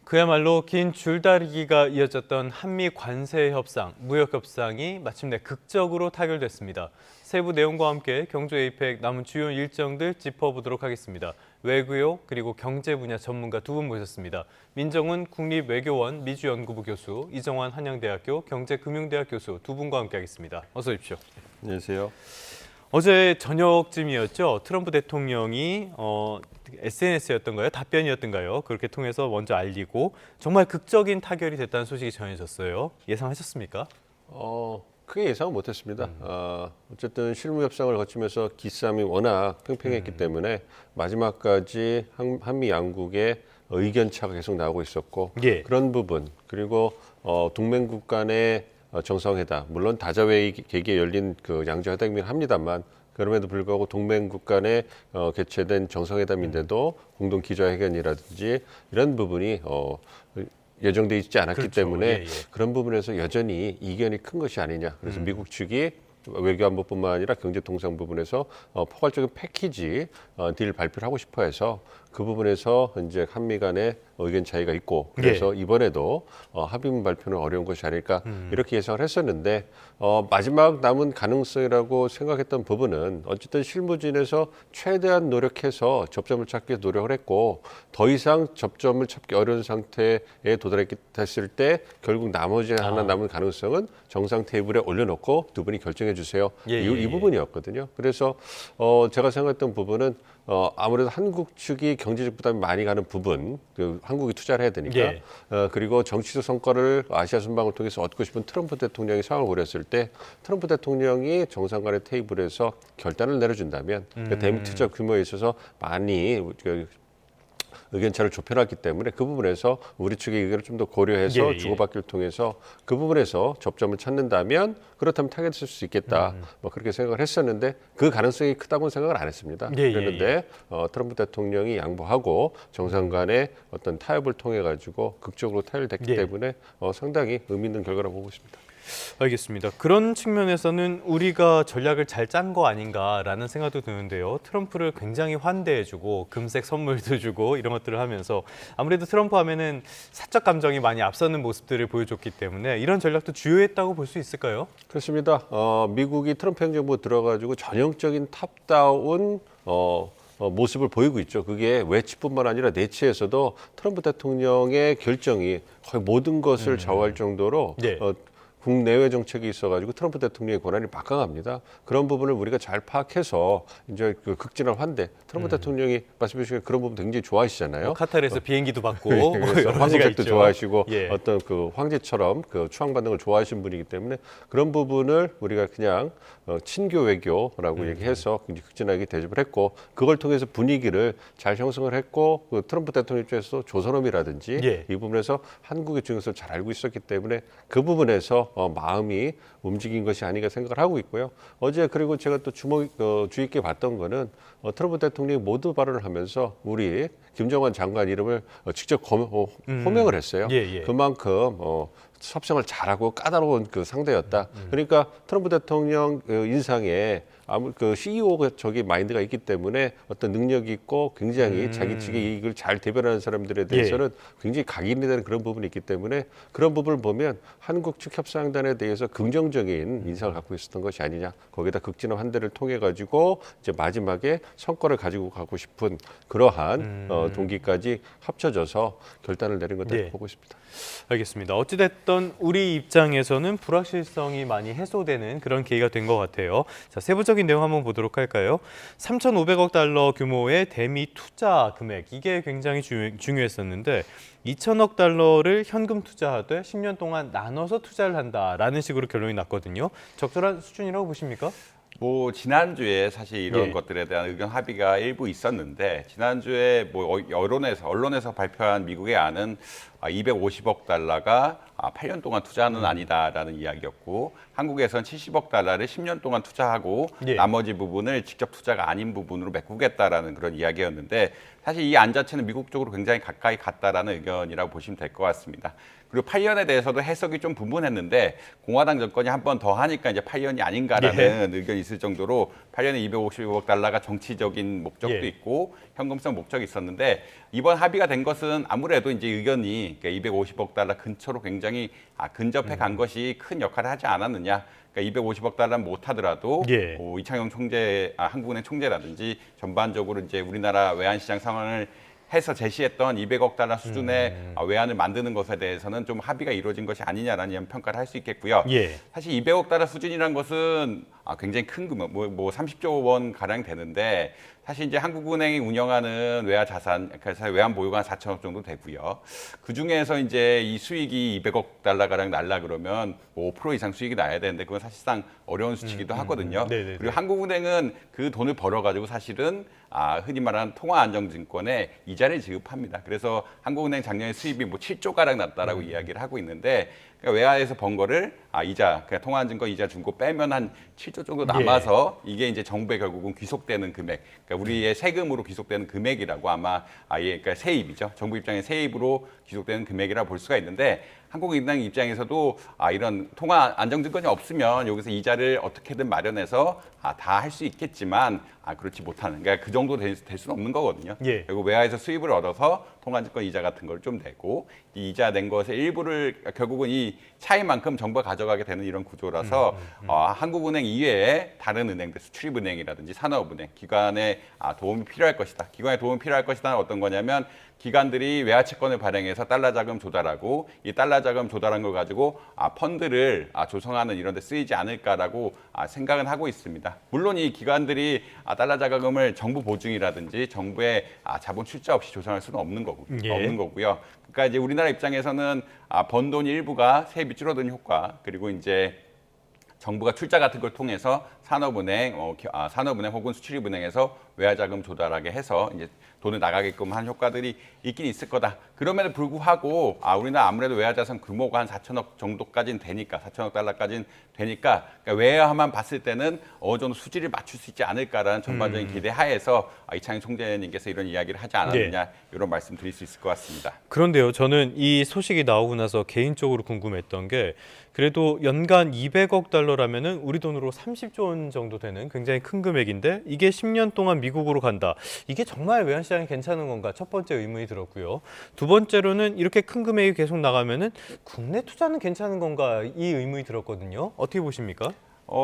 그야말로 긴 줄다리기가 이어졌던 한미 관세 협상, 무역 협상이 마침내 극적으로 타결됐습니다. 세부 내용과 함께 경제 APEC 남은 주요 일정들 짚어보도록 하겠습니다. 외교요 그리고 경제 분야 전문가 두 분 모셨습니다. 민정훈 국립외교원 미주연구부 교수, 이정환 한양대학교 경제금융대학 교수 두 분과 함께하겠습니다. 어서 오십시오. 안녕하세요. 어제 저녁쯤이었죠. 트럼프 대통령이 SNS였던가요? 답변이었던가요? 그렇게 통해서 먼저 알리고 정말 극적인 타결이 됐다는 소식이 전해졌어요. 예상하셨습니까? 크게 예상은 못했습니다. 어쨌든 실무 협상을 거치면서 기싸움이 워낙 팽팽했기 때문에 마지막까지 한미 양국의 의견 차가 계속 나오고 있었고 예. 그런 부분 그리고 동맹국 간의 정상회담 물론 다자회의 계기에 열린 그 양자회담이긴 합니다만 그럼에도 불구하고 동맹국 간에 개최된 정상회담인데도 공동 기자회견이라든지 이런 부분이 예정돼 있지 않았기 그렇죠. 때문에 예, 예. 그런 부분에서 여전히 이견이 큰 것이 아니냐. 그래서 미국 측이 외교안보뿐만 아니라 경제통상 부분에서 포괄적인 패키지 딜 발표를 하고 싶어 해서 그 부분에서 이제 한미 간의 의견 차이가 있고 그래서 이번에도 합의문 발표는 어려운 것이 아닐까 이렇게 예상을 했었는데 마지막 남은 가능성이라고 생각했던 부분은 어쨌든 실무진에서 최대한 노력해서 접점을 찾기 노력을 했고 더 이상 접점을 찾기 어려운 상태에 도달했을 때 결국 나머지 하나 남은 가능성은 정상 테이블에 올려놓고 두 분이 결정해 주세요. 이 부분이었거든요. 그래서 제가 생각했던 부분은 아무래도 한국 측이 경제적 부담이 많이 가는 부분, 한국이 투자를 해야 되니까, 그리고 정치적 성과를 아시아 순방을 통해서 얻고 싶은 트럼프 대통령이 상황을 고렸을 때, 트럼프 대통령이 정상 간의 테이블에서 결단을 내려준다면, 대미 투자 규모에 있어서 많이 의견차를 좁혀놨기 때문에 그 부분에서 우리 측의 의견을 좀 더 고려해서 주고받기를 통해서 그 부분에서 접점을 찾는다면 그렇다면 타겟을 수 있겠다. 뭐 그렇게 생각을 했었는데 그 가능성이 크다고는 생각을 안 했습니다. 그런데 트럼프 대통령이 양보하고 정상 간의 어떤 타협을 통해 가지고 극적으로 타결됐기 때문에 상당히 의미 있는 결과라고 보고 있습니다. 알겠습니다. 그런 측면에서는 우리가 전략을 잘 짠 거 아닌가라는 생각도 드는데요. 트럼프를 굉장히 환대해주고 금색 선물도 주고 이런 것들을 하면서 아무래도 트럼프 하면은 사적 감정이 많이 앞서는 모습들을 보여줬기 때문에 이런 전략도 주요했다고 볼 수 있을까요? 그렇습니다. 미국이 트럼프 행정부 들어가지고 전형적인 탑다운 모습을 보이고 있죠. 그게 외치뿐만 아니라 내치에서도 트럼프 대통령의 결정이 거의 모든 것을 좌우할 정도로 국내외 정책이 있어가지고 트럼프 대통령의 권한이 막강합니다. 그런 부분을 우리가 잘 파악해서 이제 그 극진한 환대. 트럼프 대통령이 말씀해 주신 그런 부분 굉장히 좋아하시잖아요. 카타르에서 비행기도 받고 그래서 황금색도 좋아하시고 예. 어떤 그 황제처럼 그 추앙받는 걸 좋아하시는 분이기 때문에 그런 부분을 우리가 그냥 친교 외교라고 얘기해서 굉장히 극진하게 대접을 했고 그걸 통해서 분위기를 잘 형성을 했고 그 트럼프 대통령 입장에서 조선업이라든지 이 부분에서 한국의 중요성을 잘 알고 있었기 때문에 그 부분에서 마음이 움직인 것이 아닌가 생각을 하고 있고요. 어제 그리고 제가 또 주의 있게 봤던 거는 트럼프 대통령이 모두 발언을 하면서 우리 김정은 장관 이름을 직접 호명을 했어요. 그만큼 협상을 잘하고 까다로운 그 상대였다. 그러니까 트럼프 대통령 인상에 그 CEO가 저기 마인드가 있기 때문에 어떤 능력이 있고 굉장히 자기 측의 이익을 잘 대변하는 사람들에 대해서는 굉장히 각인이 되는 그런 부분이 있기 때문에 그런 부분을 보면 한국 측 협상단에 대해서 긍정적인 인상을 갖고 있었던 것이 아니냐. 거기다 극진한 환대를 통해 가지고 이제 마지막에 성과를 가지고 가고 싶은 그러한 동기까지 합쳐져서 결단을 내린 것으로 보고 있습니다. 알겠습니다. 어찌됐든 우리 입장에서는 불확실성이 많이 해소되는 그런 계기가 된 것 같아요. 자, 세부적인 내용 한번 보도록 할까요? 3,500억 달러 규모의 대미 투자 금액, 이게 굉장히 중요했었는데 2,000억 달러를 현금 투자하되 10년 동안 나눠서 투자를 한다라는 식으로 결론이 났거든요. 적절한 수준이라고 보십니까? 뭐 지난주에 사실 이런 것들에 대한 의견 합의가 일부 있었는데 지난주에 뭐 언론에서 발표한 미국의 안은 250억 달러가 8년 동안 투자는 아니다라는 이야기였고 한국에선 70억 달러를 10년 동안 투자하고 나머지 부분을 직접 투자가 아닌 부분으로 메꾸겠다라는 그런 이야기였는데 사실 이 안 자체는 미국 쪽으로 굉장히 가까이 갔다라는 의견이라고 보시면 될 것 같습니다. 그리고 8년에 대해서도 해석이 좀 분분했는데 공화당 정권이 한 번 더 하니까 이제 8년이 아닌가라는 의견이 있을 정도로 8년에 250억 달러가 정치적인 목적도 있고 현금성 목적이 있었는데 이번 합의가 된 것은 아무래도 이제 의견이 250억 달러 근처로 굉장히 근접해 간 것이 큰 역할을 하지 않았느냐. 그러니까 250억 달러는 못하더라도 이창용 총재, 한국은행 총재라든지 전반적으로 이제 우리나라 외환시장 상황을 해서 제시했던 200억 달러 수준의 외환을 만드는 것에 대해서는 좀 합의가 이루어진 것이 아니냐라는 평가를 할 수 있겠고요. 사실 200억 달러 수준이라는 것은 굉장히 큰 금액, 뭐 30조 원 가량 되는데 사실 이제 한국은행이 운영하는 외화 자산, 그래서 외환 보유가 한 4천억 정도 되고요. 그 중에서 이제 이 수익이 200억 달러 가량 날라 그러면 뭐 5% 이상 수익이 나야 되는데 그건 사실상 어려운 수치기도 하거든요. 그리고 한국은행은 그 돈을 벌어가지고 사실은 흔히 말하는 통화안정증권에 이자를 지급합니다. 그래서 한국은행 작년에 수입이 뭐 7조 가량 났다라고 이야기를 하고 있는데 그러니까 외화에서 번 거를 이자, 그냥 통화안증권 이자 준 거 빼면 한 7조 정도 남아서 이게 이제 정부에 결국은 귀속되는 금액, 그러니까 우리의 세금으로 귀속되는 금액이라고 아마 그러니까 세입이죠. 정부 입장에 세입으로 귀속되는 금액이라고 볼 수가 있는데 한국은행 입장에서도 이런 통화 안정증권이 없으면 여기서 이자를 어떻게든 마련해서 다 할 수 있겠지만 그렇지 못하는, 그러니까 그 정도 될 수는 없는 거거든요. 결국 외화에서 수입을 얻어서 통화증권 이자 같은 걸 좀 내고 이 이자 낸 것의 일부를 결국은 이 차이만큼 정부가 가져가게 되는 이런 구조라서 한국은행 이외에 다른 은행들, 수출입은행이라든지 산업은행, 기관에 도움이 필요할 것이다. 기관에 도움이 필요할 것이다는 어떤 거냐면 기관들이 외화 채권을 발행해서 달러 자금 조달하고 이 달러 자금 조달한 걸 가지고 펀드를 조성하는 이런 데 쓰이지 않을까라고 생각은 하고 있습니다. 물론 이 기관들이 달러 자금을 정부 보증이라든지 정부의 자본 출자 없이 조성할 수는 없는 거고요. 그러니까 이제 우리나라 입장에서는 번 돈 일부가 세입이 줄어드는 효과, 그리고 이제 정부가 출자 같은 걸 통해서 산업은행 혹은 수출입은행에서 외화자금 조달하게 해서 이제 돈을 나가게끔 한 효과들이 있긴 있을 거다. 그럼에도 불구하고 우리나라 아무래도 외화자산 규모가 한 4천억 정도까지는 되니까 4천억 달러까지는 되니까 그러니까 외화만 봤을 때는 어느 정도 수지를 맞출 수 있지 않을까라는 전반적인 기대하에서 이창용 총재님께서 이런 이야기를 하지 않았느냐 이런 말씀 드릴 수 있을 것 같습니다. 그런데요, 저는 이 소식이 나오고 나서 개인적으로 궁금했던 게 그래도 연간 200억 달러라면은 우리 돈으로 30조 원 정도 되는 굉장히 큰 금액인데 이게 10년 동안 미국으로 간다. 이게 정말 외환시장이 괜찮은 건가? 첫 번째 의문이 들었고요. 두 번째로는 이렇게 큰 금액이 계속 나가면은 국내 투자는 괜찮은 건가? 이 의문이 들었거든요. 어떻게 보십니까?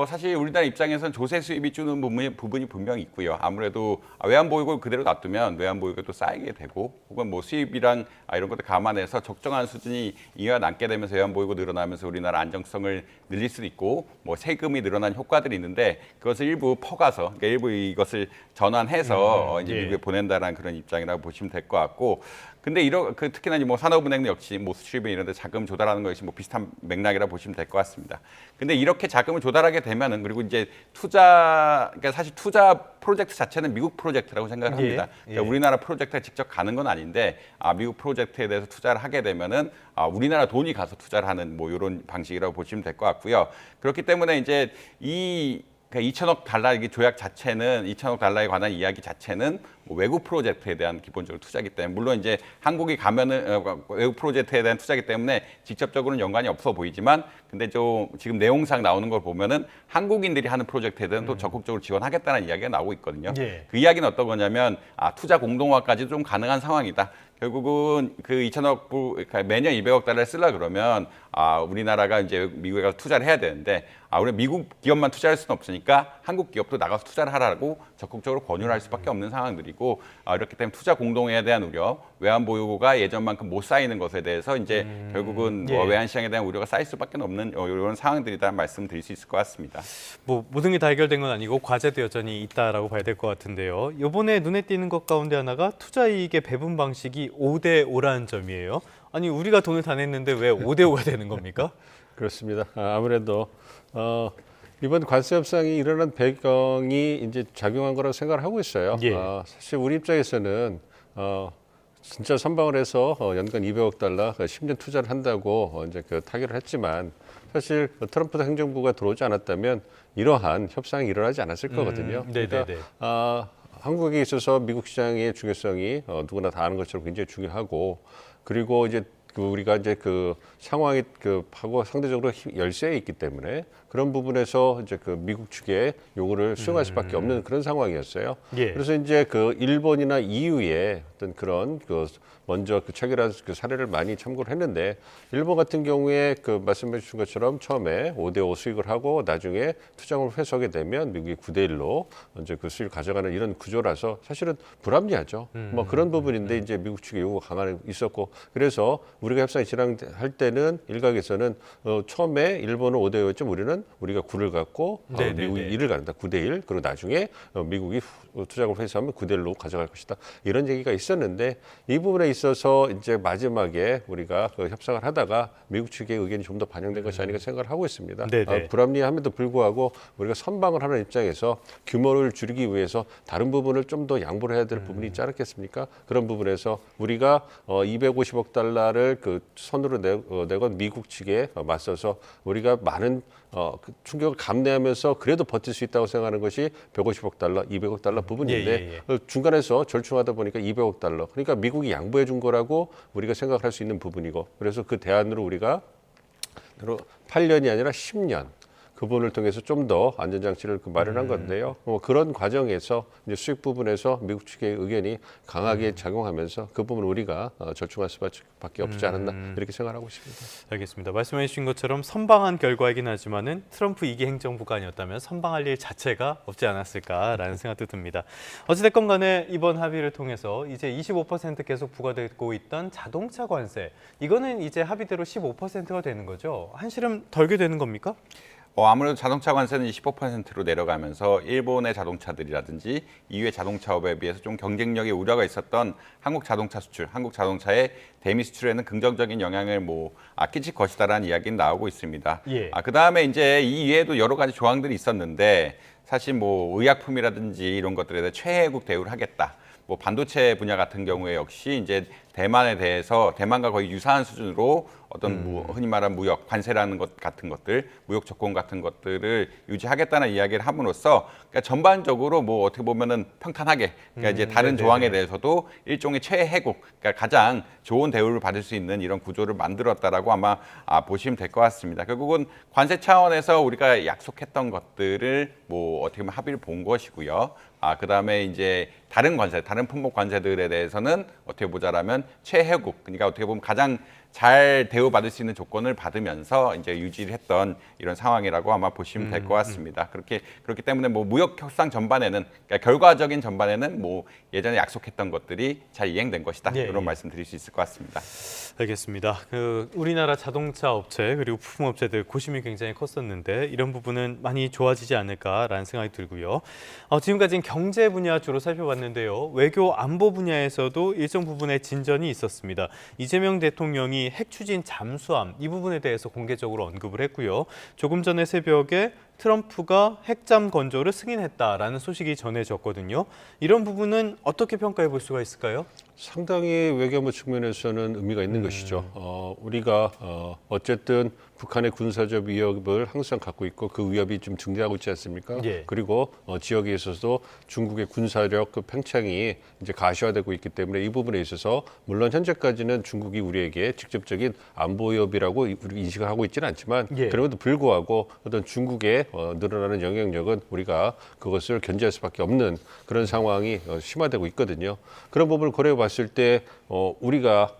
사실 우리나라 입장에서는 조세 수입이 주는 부분이 분명히 있고요. 아무래도 외환 보유고를 그대로 놔두면 외환 보유고가 또 쌓이게 되고 혹은 뭐 수입이랑 이런 것들 감안해서 적정한 수준이 이하 남게 되면서 외환 보유고 늘어나면서 우리나라 안정성을 늘릴 수도 있고 뭐 세금이 늘어나는 효과들이 있는데 그것을 일부 퍼가서 그러니까 일부 이것을 전환해서 이제 미국에 보낸다라는 그런 입장이라고 보시면 될 것 같고 근데 특히나 뭐 산업은행 역시 뭐 수출입은 이런 데 자금 조달하는 것이 뭐 비슷한 맥락이라 보시면 될 것 같습니다. 근데 이렇게 자금을 조달하게 되면은 그리고 이제 그러니까 사실 투자 프로젝트 자체는 미국 프로젝트라고 생각을 합니다. 그러니까 우리나라 프로젝트에 직접 가는 건 아닌데 미국 프로젝트에 대해서 투자를 하게 되면은 우리나라 돈이 가서 투자를 하는 뭐 이런 방식이라고 보시면 될 것 같고요. 그렇기 때문에 이제 그러니까 2천억 달러 이 조약 자체는 2천억 달러에 관한 이야기 자체는 뭐 외국 프로젝트에 대한 기본적으로 투자이기 때문에 물론 이제 한국이 가면은 외국 프로젝트에 대한 투자이기 때문에 직접적으로는 연관이 없어 보이지만 근데 지금 내용상 나오는 걸 보면은 한국인들이 하는 프로젝트에 대한 또 적극적으로 지원하겠다는 이야기가 나오고 있거든요. 그 이야기는 어떤 거냐면 투자 공동화까지 좀 가능한 상황이다. 결국은 그 2천억 그러니까 매년 200억 달러를 쓰려 그러면 우리나라가 이제 미국에 가서 투자를 해야 되는데 우리 미국 기업만 투자할 수는 없으니까 한국 기업도 나가서 투자를 하라고 적극적으로 권유를 할 수밖에 없는 상황들이고 이렇기 때문에 투자 공동회에 대한 우려, 외환 보유고가 예전만큼 못 쌓이는 것에 대해서 이제 결국은 뭐 외환 시장에 대한 우려가 쌓일 수밖에 없는 이런 상황들이라는 말씀드릴 수 있을 것 같습니다. 뭐 모든 게 다 해결된 건 아니고 과제도 여전히 있다라고 봐야 될 것 같은데요. 이번에 눈에 띄는 것 가운데 하나가 투자 이익의 배분 방식이 5대 5라는 점이에요. 아니 우리가 돈을 다 냈는데 왜 5대 5가 되는 겁니까? 그렇습니다. 아무래도 이번 관세 협상이 일어난 배경이 이제 작용한 거라고 생각을 하고 있어요. 사실 우리 입장에서는 진짜 선방을 해서 연간 200억 달러 10년 투자를 한다고 이제 타결을 했지만 사실 트럼프 행정부가 들어오지 않았다면 이러한 협상이 일어나지 않았을 거거든요. 그러니까 한국에 있어서 미국 시장의 중요성이 누구나 다 아는 것처럼 굉장히 중요하고 그리고 이제 우리가 이제 그 상황이 하고 상대적으로 열세에 있기 때문에 그런 부분에서 이제 그 미국 측의 요구를 수용할 수밖에 없는 그런 상황이었어요. 예. 그래서 이제 그 일본이나 EU의 어떤 그런 먼저 체결한 사례를 많이 참고를 했는데 일본 같은 경우에 말씀해 주신 것처럼 처음에 5대5 수익을 하고 나중에 투자금을 회수하게 되면 미국이 9대1로 이제 그 수익을 가져가는 이런 구조라서 사실은 불합리하죠. 뭐 그런 부분인데 이제 미국 측의 요구가 강하게 있었고 그래서 우리가 협상이 진행할 때는 일각에서는 처음에 일본은 5대5였지만 우리가 9를 갖고 미국이 1을 갖는다. 9대1. 그리고 나중에 미국이 투자금을 회수하면 9대1로 가져갈 것이다. 이런 얘기가 있었는데 이 부분에 있어서 이제 마지막에 우리가 협상을 하다가 미국 측의 의견이 좀 더 반영된 것이 아닌가 생각을 하고 있습니다. 불합리함에도 불구하고 우리가 선방을 하는 입장에서 규모를 줄이기 위해서 다른 부분을 좀 더 양보를 해야 될 부분이 있지 않았겠습니까? 그런 부분에서 우리가 250억 달러를 선으로 내건 미국 측에 맞서서 우리가 많은 충격을 감내하면서 그래도 버틸 수 있다고 생각하는 것이 150억 달러, 200억 달러 부분인데 중간에서 절충하다 보니까 200억 달러. 그러니까 미국이 양보해 준 거라고 우리가 생각할 수 있는 부분이고 그래서 그 대안으로 우리가 8년이 아니라 10년 그 부분을 통해서 좀 더 안전장치를 마련한 건데요. 그런 과정에서 이제 수익 부분에서 미국 측의 의견이 강하게 작용하면서 그 부분 우리가 절충할 수밖에 없지 않았나 이렇게 생각하고 있습니다. 알겠습니다. 말씀해 주신 것처럼 선방한 결과이긴 하지만은 트럼프 2기 행정부가 아니었다면 선방할 일 자체가 없지 않았을까라는 생각도 듭니다. 어찌됐건 간에 이번 합의를 통해서 이제 25% 계속 부과되고 있던 자동차 관세 이거는 이제 합의대로 15%가 되는 거죠. 한시름 덜게 되는 겁니까? 아무래도 자동차 관세는 15%로 내려가면서 일본의 자동차들이라든지 EU의 자동차업에 비해서 좀 경쟁력에 우려가 있었던 한국 자동차 수출, 한국 자동차의 대미 수출에는 긍정적인 영향을 끼칠 것이다라는 이야기는 나오고 있습니다. 그다음에 이제 이 이외에도 여러 가지 조항들이 있었는데 사실 의약품이라든지 이런 것들에 대해 최혜국 대우를 하겠다. 반도체 분야 같은 경우에 역시 이제 대만에 대해서 대만과 거의 유사한 수준으로 어떤 흔히 말하는 무역 관세라는 것 같은 것들, 무역 조건 같은 것들을 유지하겠다는 이야기를 함으로써 그러니까 전반적으로 어떻게 보면은 평탄하게 그러니까 이제 다른 조항에 대해서도 일종의 최혜국, 그러니까 가장 좋은 대우를 받을 수 있는 이런 구조를 만들었다라고 아마 보시면 될 것 같습니다. 결국은 관세 차원에서 우리가 약속했던 것들을 어떻게 보면 합의를 본 것이고요. 그다음에 이제 다른 관세, 다른 품목 관세들에 대해서는 어떻게 보자라면 최혜국, 그러니까 어떻게 보면 가장 잘 대우받을 수 있는 조건을 받으면서 이제 유지를 했던 이런 상황이라고 아마 보시면 될 것 같습니다. 그렇기 때문에 무역 협상 전반에는 그러니까 결과적인 전반에는 예전에 약속했던 것들이 잘 이행된 것이다. 이런 말씀 드릴 수 있을 것 같습니다. 알겠습니다. 우리나라 자동차 업체 그리고 부품업체들 고심이 굉장히 컸었는데 이런 부분은 많이 좋아지지 않을까라는 생각이 들고요. 지금까지는 경제 분야 주로 살펴봤는데요. 외교 안보 분야에서도 일정 부분의 진전이 있었습니다. 이재명 대통령이 핵 추진 잠수함 이 부분에 대해서 공개적으로 언급을 했고요. 조금 전에 새벽에 트럼프가 핵잠 건조를 승인했다라는 소식이 전해졌거든요. 이런 부분은 어떻게 평가해 볼 수가 있을까요? 상당히 외교안보 측면에서는 의미가 있는 것이죠. 우리가 어쨌든 북한의 군사적 위협을 항상 갖고 있고 그 위협이 좀 증대하고 있지 않습니까? 그리고 지역에 있어서도 중국의 군사력 팽창이 이제 가시화되고 있기 때문에 이 부분에 있어서 물론 현재까지는 중국이 우리에게 직접적인 안보 위협이라고 우리 인식을 하고 있지는 않지만 그럼에도 불구하고 어떤 중국의 늘어나는 영향력은 우리가 그것을 견제할 수밖에 없는 그런 상황이 심화되고 있거든요. 그런 부분을 고려해 봤을 때 우리가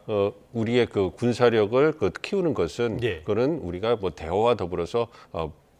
우리의 군사력을 키우는 것은 그거는 우리가 대화와 더불어서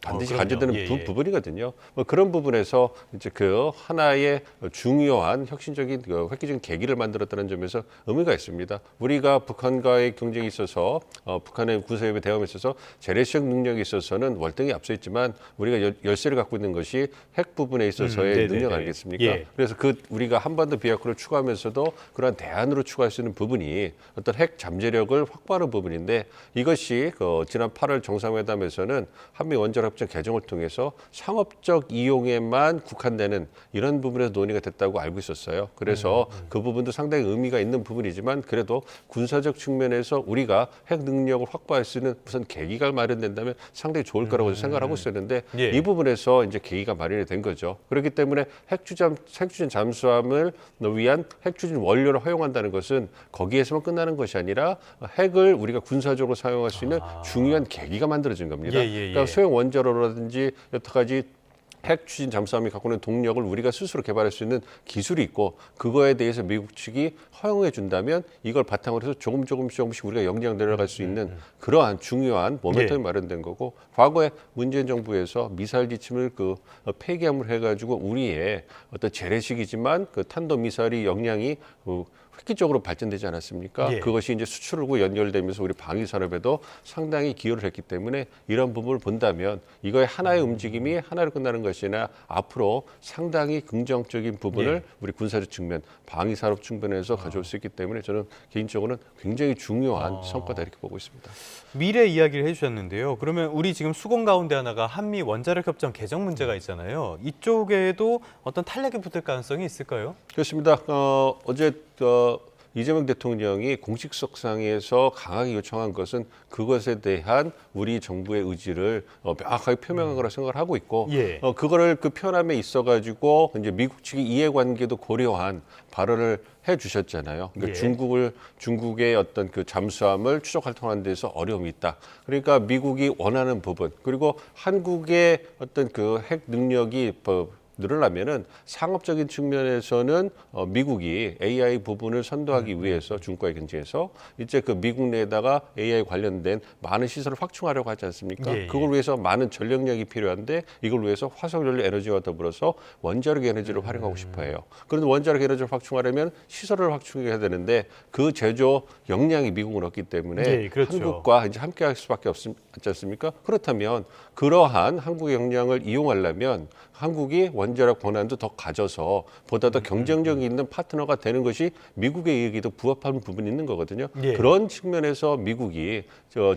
반드시 간주되는 부분이거든요. 그런 부분에서 이제 하나의 중요한 혁신적인 획기적인 계기를 만들었다는 점에서 의미가 있습니다. 우리가 북한과의 경쟁에 있어서 북한의 군사협에 대응에 있어서 재래식 능력에 있어서는 월등히 앞서 있지만 우리가 열세를 갖고 있는 것이 핵 부분에 있어서의 능력 아니겠습니까? 그래서 우리가 한반도 비핵화를 추구하면서도 그러한 대안으로 추구할 수 있는 부분이 어떤 핵 잠재력을 확보하는 부분인데 이것이 지난 8월 정상회담에서는 한미 원자력 원자력협정 개정을 통해서 상업적 이용에만 국한되는 이런 부분에서 논의가 됐다고 알고 있었어요. 그래서 그 부분도 상당히 의미가 있는 부분이지만 그래도 군사적 측면에서 우리가 핵 능력을 확보할 수 있는 무슨 계기가 마련된다면 상당히 좋을 거라고 생각하고 있었는데 예. 이 부분에서 이제 계기가 마련이 된 거죠. 그렇기 때문에 핵추진 잠수함을 위한 핵추진 원료를 허용한다는 것은 거기에서만 끝나는 것이 아니라 핵을 우리가 군사적으로 사용할 수 있는 중요한 계기가 만들어진 겁니다. 그러니까 소형 원자로라든지 여러 가지 핵 추진 잠수함이 갖고 있는 동력을 우리가 스스로 개발할 수 있는 기술이 있고 그거에 대해서 미국 측이 허용해 준다면 이걸 바탕으로 해서 조금씩 우리가 역량 내려갈 수 있는 그러한 중요한 모멘텀이 마련된 거고 과거에 문재인 정부에서 미사일 지침을 폐기함을 해가지고 우리의 어떤 재래식이지만 그 탄도 미사일이 역량이 획기적으로 발전되지 않았습니까? 예. 그것이 이제 수출과 연결되면서 우리 방위 산업에도 상당히 기여를 했기 때문에 이런 부분을 본다면 이거의 하나의 움직임이 하나로 끝나는 것이 아니라 앞으로 상당히 긍정적인 부분을 우리 군사적 측면, 방위 산업 측면에서 가져올 수 있기 때문에 저는 개인적으로는 굉장히 중요한 성과다 이렇게 보고 있습니다. 미래 이야기를 해주셨는데요. 그러면 우리 지금 수건 가운데 하나가 한미 원자력 협정 개정 문제가 있잖아요. 이쪽에도 어떤 탄력이 붙을 가능성이 있을까요? 그렇습니다. 어제 이재명 대통령이 공식석상에서 강하게 요청한 것은 그것에 대한 우리 정부의 의지를 명확하게 표명한 거라 생각을 하고 있고 예. 그거를 그 표현함에 있어가지고 이제 미국 측이 이해관계도 고려한 발언을 해주셨잖아요. 그러니까 예. 중국의 어떤 그 잠수함을 추적 활동하는 데서 어려움이 있다. 그러니까 미국이 원하는 부분 그리고 한국의 어떤 그 핵 능력이 늘어나면은 상업적인 측면에서는 미국이 AI 부분을 선도하기 위해서 중국과의 경쟁에서 이제 그 미국 내에다가 AI 관련된 많은 시설을 확충하려고 하지 않습니까? 예. 그걸 위해서 많은 전력량이 필요한데 이걸 위해서 화석연료 에너지와 더불어서 원자력 에너지를 활용하고 싶어해요. 그런데 원자력 에너지를 확충하려면 시설을 확충해야 되는데 그 제조 역량이 미국은 없기 때문에 예, 그렇죠. 한국과 이제 함께할 수밖에 없지 않습니까? 그렇다면 그러한 한국의 역량을 이용하려면 한국이 원자력 권한도 더 가져서 보다 더 경쟁력 있는 파트너가 되는 것이 미국의 이익에도 부합하는 부분이 있는 거거든요. 예. 그런 측면에서 미국이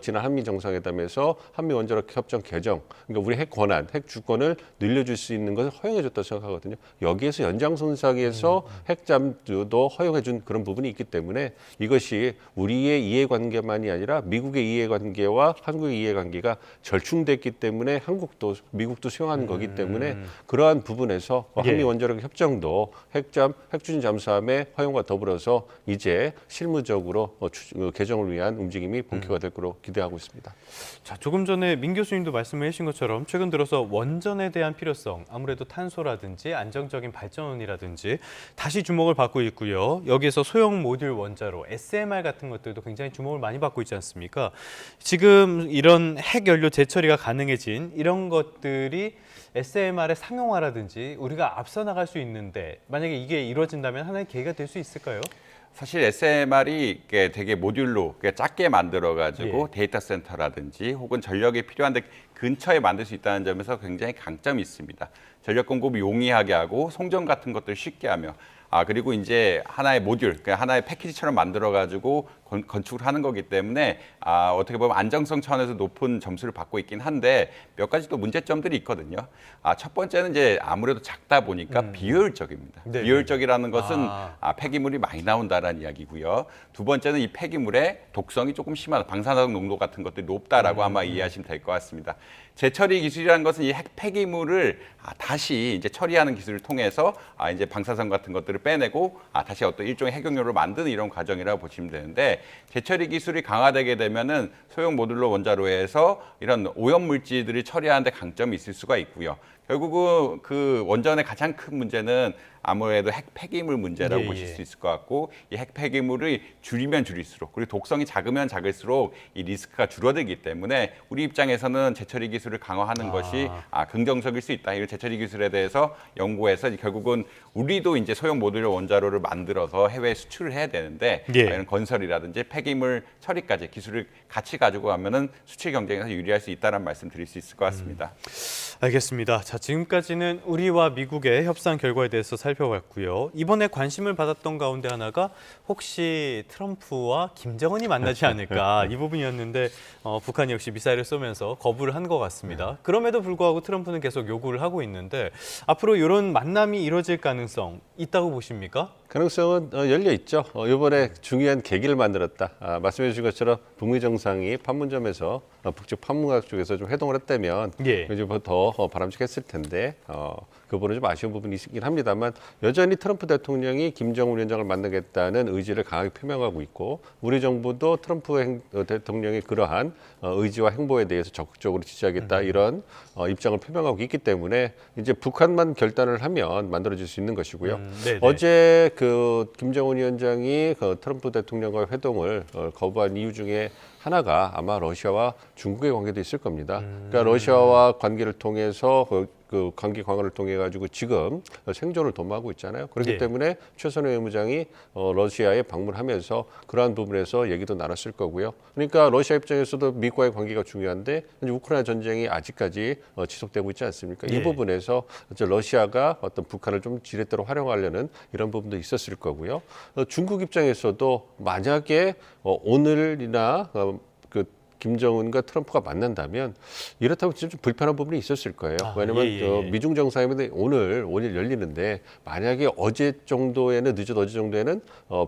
지난 한미 정상회담에서 한미 원자력 협정 개정, 그러니까 우리 핵 권한, 핵 주권을 늘려줄 수 있는 것을 허용해줬다고 생각하거든요. 여기에서 연장선상에서 핵잠도 허용해준 그런 부분이 있기 때문에 이것이 우리의 이해관계만이 아니라 미국의 이해관계와 한국의 이해관계가 절충됐기 때문에 한국도 미국도 수용하는 거기 때문에 그러한 부분에서 한미 원자력 협정도 핵추진 잠수함의 허용과 더불어서 이제 실무적으로 개정을 위한 움직임이 본격화 될 거로 기대하고 있습니다. 자, 조금 전에 민 교수님도 말씀해 주신 것처럼 최근 들어서 원전에 대한 필요성, 아무래도 탄소라든지 안정적인 발전이라든지 다시 주목을 받고 있고요. 여기에서 소형 모듈 원자로, SMR 같은 것들도 굉장히 주목을 많이 받고 있지 않습니까? 지금 이런 핵연료 재처리가 가능해진 이런 것들이 SMR의 상용화라든지 우리가 앞서 나갈 수 있는데 만약에 이게 이루어진다면 하나의 계기가 될 수 있을까요? 사실 SMR이 되게 모듈로 작게 만들어가지고 데이터 센터라든지 혹은 전력이 필요한데 근처에 만들 수 있다는 점에서 굉장히 강점이 있습니다. 전력 공급을 용이하게 하고 송전 같은 것들 쉽게 하며 그리고 이제 하나의 모듈, 하나의 패키지처럼 만들어가지고 건축을 하는 거기 때문에 어떻게 보면 안정성 차원에서 높은 점수를 받고 있긴 한데 몇 가지 또 문제점들이 있거든요. 첫 번째는 이제 아무래도 작다 보니까 비효율적입니다. 네. 비효율적이라는 것은 폐기물이 많이 나온다라는 이야기고요. 두 번째는 이 폐기물의 독성이 조금 심하다, 방사능 농도 같은 것들이 높다라고 아마 이해하시면 될 것 같습니다. 재처리 기술이라는 것은 이 핵 폐기물을 다시 이제 처리하는 기술을 통해서 이제 방사성 같은 것들을 빼내고 다시 어떤 일종의 핵용료를 만드는 이런 과정이라고 보시면 되는데 재처리 기술이 강화되게 되면은 소형 모듈러 원자로에서 이런 오염 물질들을 처리하는 데 강점이 있을 수가 있고요. 결국은 그 원전의 가장 큰 문제는 아무래도 핵 폐기물 문제라고 보실 수 있을 것 같고 이 핵 폐기물을 줄이면 줄일수록 그리고 독성이 작으면 작을수록 이 리스크가 줄어들기 때문에 우리 입장에서는 재처리 기술을 강화하는 것이 긍정적일 수 있다. 이 재처리 기술에 대해서 연구해서 결국은 우리도 이제 소형 모듈러 원자로를 만들어서 해외에 수출을 해야 되는데 이런 건설이라든지 폐기물 처리까지 기술을 같이 가지고 가면은 수출 경쟁에서 유리할 수 있다는 말씀 드릴 수 있을 것 같습니다. 알겠습니다. 자, 지금까지는 우리와 미국의 협상 결과에 대해서 살펴봤고요. 이번에 관심을 받았던 가운데 하나가 혹시 트럼프와 김정은이 만나지 않을까 이 부분이었는데 북한이 역시 미사일을 쏘면서 거부를 한 것 같습니다. 그럼에도 불구하고 트럼프는 계속 요구를 하고 있는데 앞으로 이런 만남이 이뤄질 가능성 있다고 보십니까? 가능성은 열려 있죠. 이번에 중요한 계기를 만들었다. 말씀해 주신 것처럼 북미 정상이 판문점에서 북측 판문각 쪽에서 좀 회동을 했다면 예. 이제 더 바람직했을 텐데 그 부분은 좀 아쉬운 부분이 있긴 합니다만 여전히 트럼프 대통령이 김정은 위원장을 만나겠다는 의지를 강하게 표명하고 있고 우리 정부도 트럼프 대통령의 그러한 의지와 행보에 대해서 적극적으로 지지하겠다 이런 입장을 표명하고 있기 때문에 이제 북한만 결단을 하면 만들어질 수 있는 것이고요. 네네. 어제 그 김정은 위원장이 그 트럼프 대통령과의 회동을 거부한 이유 중에 하나가 아마 러시아와 중국의 관계도 있을 겁니다. 그러니까 러시아와 관계를 통해서 그 관계 강화를 통해 가지고 지금 생존을 도모하고 있잖아요. 그렇기 예. 때문에 최선호 외무장이 러시아에 방문하면서 그러한 부분에서 얘기도 나눴을 거고요. 그러니까 러시아 입장에서도 미국과의 관계가 중요한데 이제 우크라이나 전쟁이 아직까지 지속되고 있지 않습니까? 예. 이 부분에서 이제 러시아가 어떤 북한을 좀 지렛대로 활용하려는 이런 부분도 있었을 거고요. 중국 입장에서도 만약에 오늘이나 그 김정은과 트럼프가 만난다면 이렇다면 진짜 좀 불편한 부분이 있었을 거예요. 왜냐하면 미중 정상회담이 오늘 열리는데 만약에 어제 정도에는 늦어도 어제 정도에는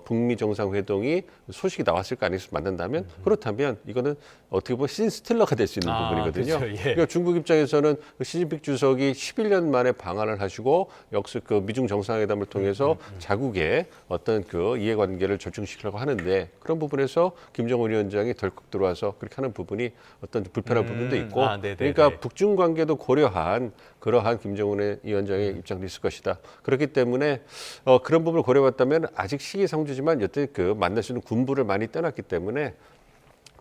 북미 정상회동이 소식이 나왔을 거 아니겠습니까? 만난다면 그렇다면 이거는 어떻게 보면 신스틸러가 될 수 있는 부분이거든요. 그렇죠. 예. 그러니까 중국 입장에서는 시진핑 주석이 11년 만에 방한을 하시고 역시 그 미중 정상회담을 통해서 자국의 어떤 그 이해관계를 절충시키려고 하는데 그런 부분에서 김정은 위원장이 덜컥 들어와서 그렇게 하는 부분이 어떤 불편한 부분도 있고 그러니까 북중 관계도 고려한 그러한 김정은 위원장의 입장도 있을 것이다. 그렇기 때문에 그런 부분을 고려해봤다면 아직 시기상조지만 여튼 그 만날 수 있는 군부를 많이 떼놨기 때문에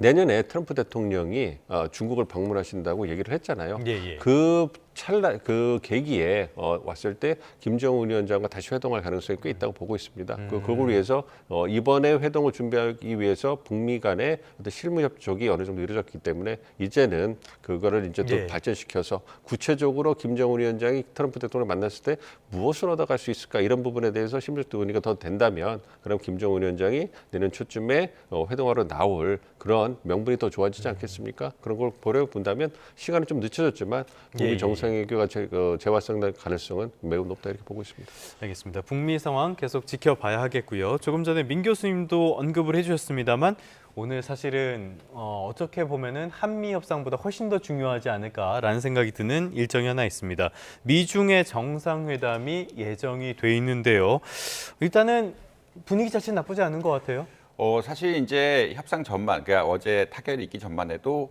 내년에 트럼프 대통령이 중국을 방문하신다고 얘기를 했잖아요. 예. 그 계기에 왔을 때 김정은 위원장과 다시 회동할 가능성이 꽤 있다고 보고 있습니다. 그걸 위해서 이번에 회동을 준비하기 위해서 북미 간의 어떤 실무 협조가 어느 정도 이루어졌기 때문에 이제는 그거를 이제 또 발전시켜서 구체적으로 김정은 위원장이 트럼프 대통령을 만났을 때 무엇을 얻어갈 수 있을까 이런 부분에 대해서 심리적 논의가 더 된다면 그럼 김정은 위원장이 내년 초쯤에 회동하러 나올 그런 명분이 더 좋아지지 않겠습니까? 그런 걸 고려 본다면 시간은 좀 늦춰졌지만 북미 정상회담과 재활성될 가능성은 매우 높다 이렇게 보고 있습니다. 알겠습니다. 북미 상황 계속 지켜봐야 하겠고요. 조금 전에 민 교수님도 언급을 해주셨습니다만 오늘 사실은 어떻게 보면은 한미 협상보다 훨씬 더 중요하지 않을까라는 생각이 드는 일정이 하나 있습니다. 미중의 정상회담이 예정이 돼 있는데요. 일단은 분위기 자체는 나쁘지 않은 것 같아요. 사실 이제 협상 전만, 그러니까 어제 타결이 있기 전만 해도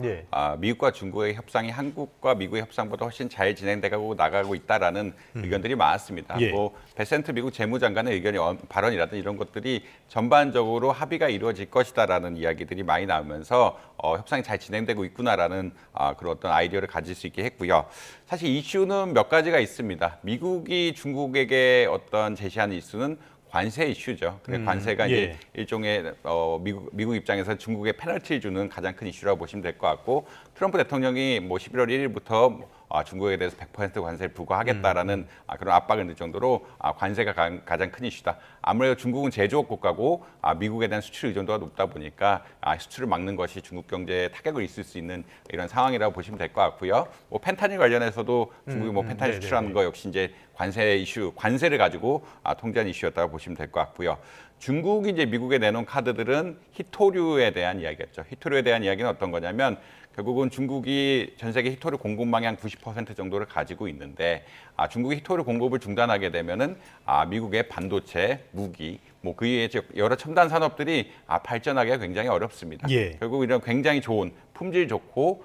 미국과 중국의 협상이 한국과 미국의 협상보다 훨씬 잘 진행돼가고 나가고 있다라는 의견들이 많았습니다. 뭐 베센트 미국 재무장관의 의견이 발언이라든 이런 것들이 전반적으로 합의가 이루어질 것이다라는 이야기들이 많이 나오면서 협상이 잘 진행되고 있구나라는 그런 어떤 아이디어를 가질 수 있게 했고요. 사실 이슈는 몇 가지가 있습니다. 미국이 중국에게 어떤 제시하는 이슈는 관세 이슈죠. 근데 관세가 이제 일종의 미국 입장에서 중국에 페널티를 주는 가장 큰 이슈라고 보시면 될 것 같고 트럼프 대통령이 뭐 11월 1일부터 중국에 대해서 100% 관세를 부과하겠다라는 그런 압박을 넣을 정도로 관세가 가장 큰 이슈다. 아무래도 중국은 제조업 국가고 미국에 대한 수출 의존도가 높다 보니까 수출을 막는 것이 중국 경제에 타격을 있을 수 있는 이런 상황이라고 보시면 될 것 같고요. 뭐 펜타닐 관련해서도 중국이 뭐 펜타닐 수출하는 거 역시 이제 관세 이슈, 관세를 가지고 통제한 이슈였다고 보시면 될 것 같고요. 중국이 이제 미국에 내놓은 카드들은 히토류에 대한 이야기였죠. 히토류에 대한 이야기는 어떤 거냐면 결국은 중국이 전 세계 히토류 공급망의 한 90% 정도를 가지고 있는데 중국이 히토류 공급을 중단하게 되면은 미국의 반도체, 무기, 뭐 그 이외에 여러 첨단 산업들이 발전하기가 굉장히 어렵습니다. 결국 이런 굉장히 좋은 품질 좋고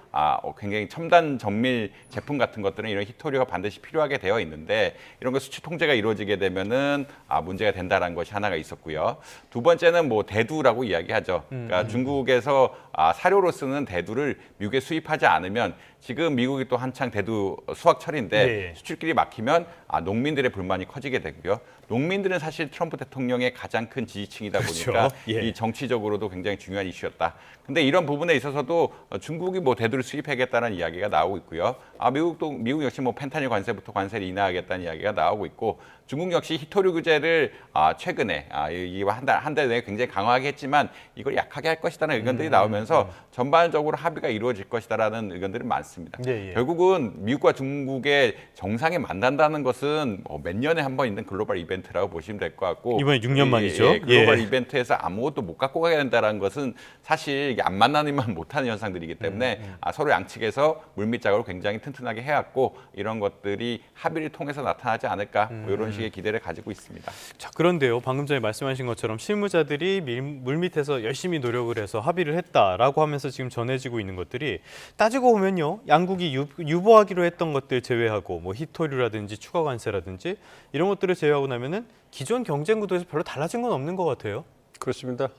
굉장히 첨단 정밀 제품 같은 것들은 이런 히토류가 반드시 필요하게 되어 있는데 이런 거 수출 통제가 이루어지게 되면은 문제가 된다는 것이 하나가 있었고요. 두 번째는 뭐 대두라고 이야기하죠. 그러니까 중국에서 사료로 쓰는 대두를 미국에 수입하지 않으면 지금 미국이 또 한창 대두 수확철인데 수출길이 막히면 농민들의 불만이 커지게 되고요. 농민들은 사실 트럼프 대통령의 가장 큰 지지층이다 보니까 이 정치적으로도 굉장히 중요한 이슈였다. 근데 이런 부분에 있어서도 중국이 뭐 대두를 수입하겠다는 이야기가 나오고 있고요. 미국 역시 뭐 펜타닐 관세부터 관세를 인하하겠다는 이야기가 나오고 있고 중국 역시 히토류 규제를 최근에 이게 한 달 내에 굉장히 강화하게 했지만 이걸 약하게 할 것이라는 의견들이 나오면서 전반적으로 합의가 이루어질 것이다라는 의견들이 많습니다. 결국은 미국과 중국의 정상에 만난다는 것은 몇 년에 한 번 있는 글로벌 이벤트라고 보시면 될 것 같고 이번에 6년 만이죠. 글로벌 이벤트에서 아무것도 못 갖고 가야 된다는 것은 사실 이게 안 만나니만 못하는 현상들이기 때문에 서로 양측에서 물밑작업을 굉장히 튼튼하게 해왔고 이런 것들이 합의를 통해서 나타나지 않을까 뭐 이런 식의 기대를 가지고 있습니다. 자, 그런데요. 방금 전에 말씀하신 것처럼 실무자들이 물밑에서 열심히 노력을 해서 합의를 했다라고 하면서 지금 전해지고 있는 것들이 따지고 보면요. 양국이 유보하기로 했던 것들 제외하고 뭐 히토류라든지 추가 관세라든지 이런 것들을 제외하고 나면은 기존 경쟁 구도에서 별로 달라진 건 없는 것 같아요. 그렇습니다.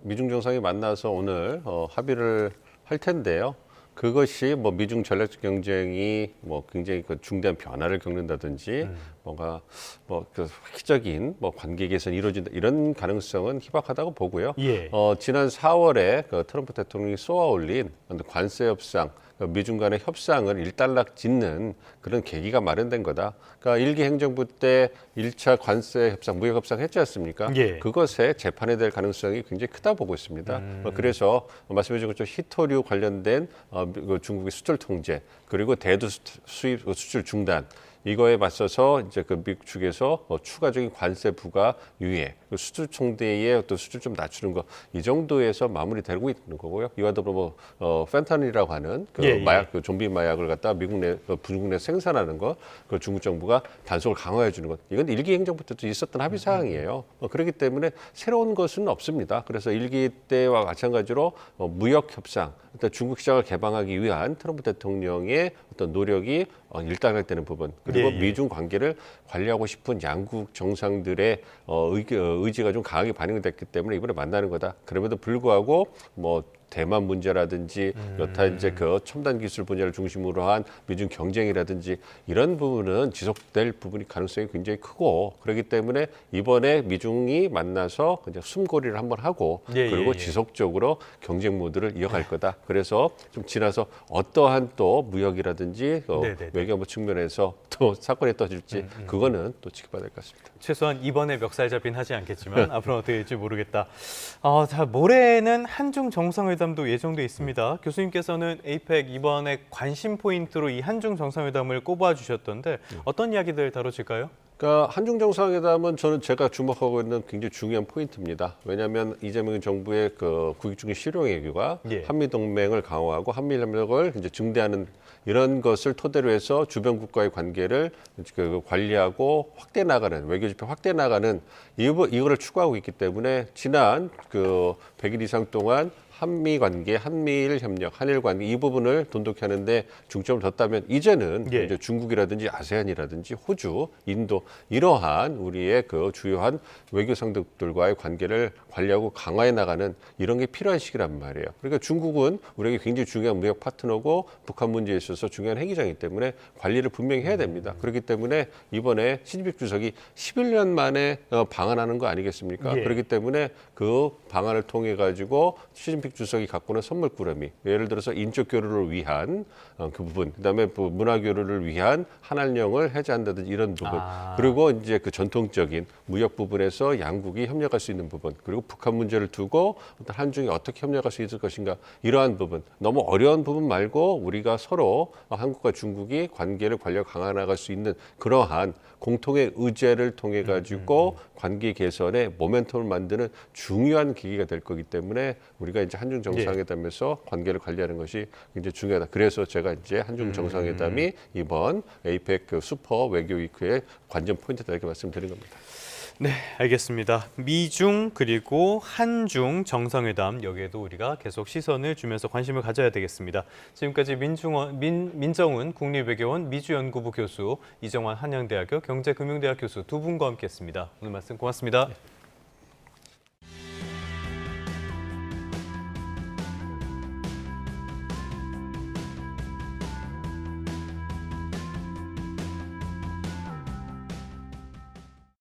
미중 정상이 만나서 오늘 합의를 할 텐데요. 그것이 뭐 미중 전략적 경쟁이 뭐 굉장히 그 중대한 변화를 겪는다든지 뭔가 뭐 그 획기적인 뭐 관계 개선이 이루어진다 이런 가능성은 희박하다고 보고요. 지난 4월에 그 트럼프 대통령이 쏘아올린 관세 협상, 미중 간의 협상을 일단락 짓는 그런 계기가 마련된 거다. 그러니까 일기 행정부 때 1차 관세 협상, 무역 협상 했지 않습니까? 그것에 재판이 될 가능성이 굉장히 크다 보고 있습니다. 그래서 말씀해 주신 것처럼 히토류 관련된 중국의 수출 통제 그리고 대두 수입 수출 중단 이거에 맞서서 이제 그 미국 측에서 추가적인 관세 부과 유예, 수출 총대의 어떤 수출 좀 낮추는 거 이 정도에서 마무리되고 있는 거고요. 이와 더불어 펜타닐이라고 하는 그 마약, 그 좀비 마약을 갖다 미국 내, 중국 내 생산하는 거, 그 중국 정부가 단속을 강화해 주는 것, 이건 일기 행정부 때도 있었던 합의 사항이에요. 그렇기 때문에 새로운 것은 없습니다. 그래서 일기 때와 마찬가지로 무역 협상, 일단 중국 시장을 개방하기 위한 트럼프 대통령의 어떤 노력이 일단락되는 부분 그리고 미중 관계를 관리하고 싶은 양국 정상들의 의지가 좀 강하게 반영이 됐기 때문에 이번에 만나는 거다. 그럼에도 불구하고 뭐 대만 문제라든지 여타 이제 그 첨단 기술 분야를 중심으로 한 미중 경쟁이라든지 이런 부분은 지속될 부분이 가능성이 굉장히 크고 그렇기 때문에 이번에 미중이 만나서 그냥 숨고리를 한번 하고 그리고 지속적으로 경쟁 모드를 이어갈 거다. 그래서 좀 지나서 어떠한 또 무역이라든지 외교부 측면에서 또 사건이 터질지 그거는 또 지켜봐야 될 것 같습니다. 최소한 이번에 멱살잡이는 하지 않겠지만 앞으로 어떻게 될지 모르겠다. 자, 모레는 한중 정상회담도 예정돼 있습니다. 교수님께서는 에이펙 이번에 관심 포인트로 이 한중 정상회담을 꼽아주셨던데 어떤 이야기들 다뤄질까요? 그러니까 한중 정상회담은 저는 제가 주목하고 있는 굉장히 중요한 포인트입니다. 왜냐하면 이재명 정부의 그 국익적인 실용 외교가 한미 동맹을 강화하고 한미일 협력을 이제 증대하는 이런 것을 토대로 해서 주변 국가의 관계를 관리하고 확대 나가는 외교 지표 확대 나가는 이거를 추구하고 있기 때문에 지난 그 100일 이상 동안 한미 관계, 한미일 협력, 한일 관계 이 부분을 돈독히 하는데 중점을 뒀다면 이제는 이제 중국이라든지 아세안이라든지 호주, 인도 이러한 우리의 그 주요한 외교 상대국들과의 관계를 관리하고 강화해 나가는 이런 게 필요한 시기란 말이에요. 그러니까 중국은 우리에게 굉장히 중요한 무역 파트너고 북한 문제에 있어서 중요한 핵이장이기 때문에 관리를 분명히 해야 됩니다. 그렇기 때문에 이번에 시진핑 주석이 11년 만에 방한하는 거 아니겠습니까? 그렇기 때문에 그 방안을 통해 가지고 시진핑 주석이 갖고는 선물꾸러미, 예를 들어서 인적 교류를 위한 그 부분, 그다음에 문화 교류를 위한 한한령을 해제한다든지 이런 부분, 그리고 이제 그 전통적인 무역 부분에서 양국이 협력할 수 있는 부분, 그리고 북한 문제를 두고 어떤 한중이 어떻게 협력할 수 있을 것인가 이러한 부분, 너무 어려운 부분 말고 우리가 서로 한국과 중국이 관계를 관리하고 강화 나갈 수 있는 그러한 공통의 의제를 통해 가지고 관계 개선에 모멘텀을 만드는 중요한 계기가 될 거기 때문에 우리가 이제 한중 정상회담에서 관계를 관리하는 것이 굉장히 중요하다. 그래서 제가 이제 한중 정상회담이 이번 에이펙 그 슈퍼 외교 위크의 관전 포인트다 이렇게 말씀드린 겁니다. 네, 알겠습니다. 미중 그리고 한중 정상회담 여기에도 우리가 계속 시선을 주면서 관심을 가져야 되겠습니다. 지금까지 민정훈 국립외교원 미주연구부 교수, 이정환 한양대학교 경제금융대학 교수 두 분과 함께했습니다. 오늘 말씀 고맙습니다.